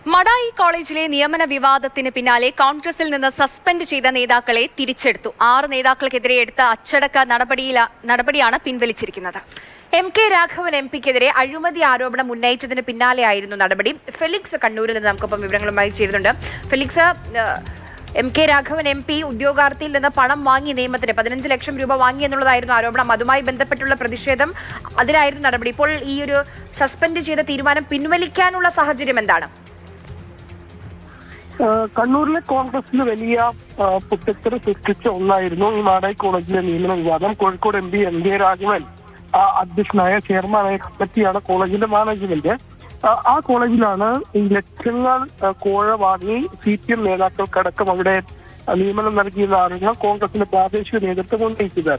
മടായി കോളേജിലെ നിയമന വിവാദത്തിന് പിന്നാലെ കോൺഗ്രസിൽ നിന്ന് സസ്പെൻഡ് ചെയ്ത നേതാക്കളെ തിരിച്ചെടുത്തു. 6 നേതാക്കൾക്കെതിരെ എടുത്ത അച്ചടക്ക നടപടിയാണ് പിൻവലിച്ചിരിക്കുന്നത്. MK രാഘവൻ MPക്കെതിരെ അഴിമതി ആരോപണം ഉന്നയിച്ചതിന് പിന്നാലെയായിരുന്നു നടപടി. ഫെലിക്സ് കണ്ണൂരിൽ നിന്ന് നമുക്കൊപ്പം വിവരങ്ങളുമായി ചേരുന്നുണ്ട്. ഫെലിക്സ്, MK രാഘവൻ MP ഉദ്യോഗാർത്ഥിയിൽ നിന്ന് പണം വാങ്ങി നിയമത്തിന് 15 ലക്ഷം രൂപ വാങ്ങി എന്നുള്ളതായിരുന്നു ആരോപണം. അതുമായി ബന്ധപ്പെട്ടുള്ള പ്രതിഷേധം, അതിലായിരുന്നു നടപടി. ഇപ്പോൾ ഈ ഒരു സസ്പെൻഡ് ചെയ്ത തീരുമാനം പിൻവലിക്കാനുള്ള സാഹചര്യം എന്താണ്? കണ്ണൂരിലെ കോൺഗ്രസിന് വലിയ പൊട്ടിത്തെറി സൃഷ്ടിച്ച ഒന്നായിരുന്നു ഈ മാടായി കോളേജിലെ നിയമന വിവാദം. കോഴിക്കോട് MP MK രാഘവൻ അധ്യക്ഷനായ ചെയർമാനായ കമ്മിറ്റിയാണ് കോളേജിന്റെ മാനേജ്മെന്റ്. ആ കോളേജിലാണ് ഈ ലക്ഷങ്ങൾ കോഴ വാങ്ങി CPM നേതാക്കൾക്കടക്കം അവിടെ നിയമനം നൽകിയെന്ന ആരോപണം കോൺഗ്രസിന്റെ പ്രാദേശിക നേതൃത്വം ഉന്നയിച്ചത്.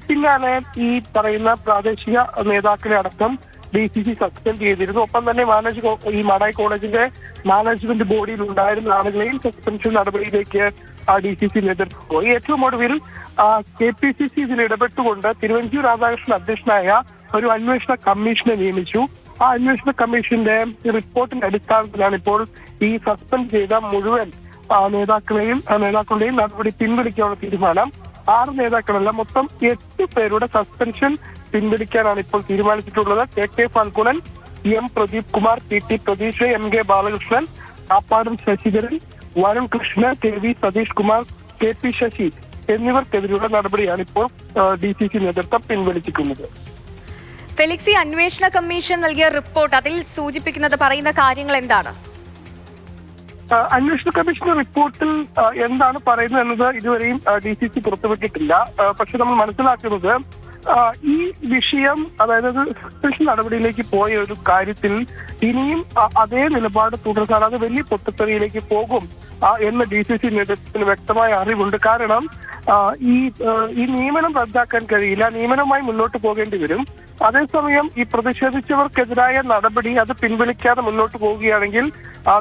പിന്നാലെ ഈ പറയുന്ന പ്രാദേശിക നേതാക്കളെ അടക്കം DCC സസ്പെൻഡ് ചെയ്തിരുന്നു. ഒപ്പം തന്നെ ഈ മാടായി കോളേജിന്റെ മാനേജ്മെന്റ് ബോർഡിയിൽ ഉണ്ടായിരുന്ന ആളുകളെയും സസ്പെൻഷൻ നടപടിയിലേക്ക് DCC നേതൃത്വം പോയി. ഏറ്റവും ഒടുവിൽ KPCC ഇതിൽ ഇടപെട്ടുകൊണ്ട് തിരുവഞ്ചൂർ രാധാകൃഷ്ണൻ അധ്യക്ഷനായ ഒരു അന്വേഷണ കമ്മീഷനെ നിയമിച്ചു. ആ അന്വേഷണ കമ്മീഷന്റെ റിപ്പോർട്ടിന്റെ അടിസ്ഥാനത്തിലാണ് ഇപ്പോൾ ഈ സസ്പെൻഡ് ചെയ്ത മുഴുവൻ നേതാക്കളുടെയും നടപടി പിൻവലിക്കാനുള്ള തീരുമാനം. 6 നേതാക്കളല്ല, മൊത്തം 8 പേരുടെ സസ്പെൻഷൻ പിൻവലിക്കാനാണ് ഇപ്പോൾ തീരുമാനിച്ചിട്ടുള്ളത്. KK Phalgunan, M Pradeep Kumar, PT Pratheesh, MK Balakrishnan, Kappadan Sasidharan, Varun Krishna, KV Satheesh Kumar, KP Sasi എന്നിവർക്കെതിരെയുള്ള നടപടിയാണ് ഇപ്പോൾ DCC നേതൃത്വം പിൻവലിച്ചിട്ടുള്ളത്. ഫെലിക്സ്, അന്വേഷണ കമ്മീഷൻ നൽകിയ റിപ്പോർട്ട് അതിൽ പറയുന്ന കാര്യങ്ങൾ എന്താണ്? അന്വേഷണ കമ്മീഷന്റെ റിപ്പോർട്ടിൽ എന്താണ് പറയുന്നത് എന്നത് ഇതുവരെയും DCC പുറത്തുവിട്ടിട്ടില്ല. പക്ഷെ നമ്മൾ മനസ്സിലാക്കുന്നത് ഈ വിഷയം, അതായത് സസ്പെൻഷൻ നടപടിയിലേക്ക് പോയ ഒരു കാര്യത്തിൽ ഇനിയും അതേ നിലപാട് തുടർന്നാൽ അത് വലിയ പൊട്ടിത്തെറിയിലേക്ക് പോകും എന്ന് DCC നേതൃത്വത്തിന് വ്യക്തമായ അറിവുണ്ട്. കാരണം ഈ നിയമനം റദ്ദാക്കാൻ കഴിയില്ല, നിയമനവുമായി മുന്നോട്ട് പോകേണ്ടി വരും. അതേസമയം ഈ പ്രതിഷേധിച്ചവർക്കെതിരായ നടപടി അത് പിൻവലിക്കാതെ മുന്നോട്ട് പോവുകയാണെങ്കിൽ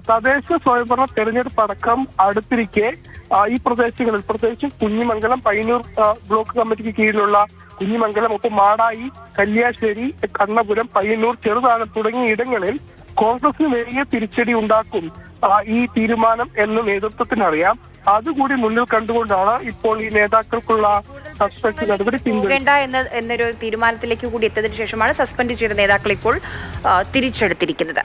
തദ്ദേശ സ്വയംഭരണ തെരഞ്ഞെടുപ്പ് അടക്കം അടുത്തിരിക്കെ ഈ പ്രദേശങ്ങളിൽ, പ്രത്യേകിച്ച് കുഞ്ഞിമംഗലം, പയ്യന്നൂർ ബ്ലോക്ക് കമ്മിറ്റിക്ക് കീഴിലുള്ള കുഞ്ഞിമംഗലം, ഒപ്പം മാടായി, കല്യാശ്ശേരി, കണ്ണപുരം, പയ്യന്നൂർ, ചെറുതാഴം തുടങ്ങിയ ഇടങ്ങളിൽ കോൺഗ്രസിന് വലിയ തിരിച്ചടി ഉണ്ടാക്കും ഈ തീരുമാനം എന്ന് നേതൃത്വത്തിനറിയാം. അതുകൂടി മുന്നിൽ കണ്ടുകൊണ്ടാണ് ഇപ്പോൾ ഈ നേതാക്കൾക്കുള്ള സസ്പെൻഷൻ നടപടി എന്നൊരു തീരുമാനത്തിലേക്ക് കൂടി എത്തിയതിനു ശേഷമാണ് സസ്പെൻഡ് ചെയ്ത നേതാക്കൾ ഇപ്പോൾ തിരിച്ചെടുത്തിരിക്കുന്നത്.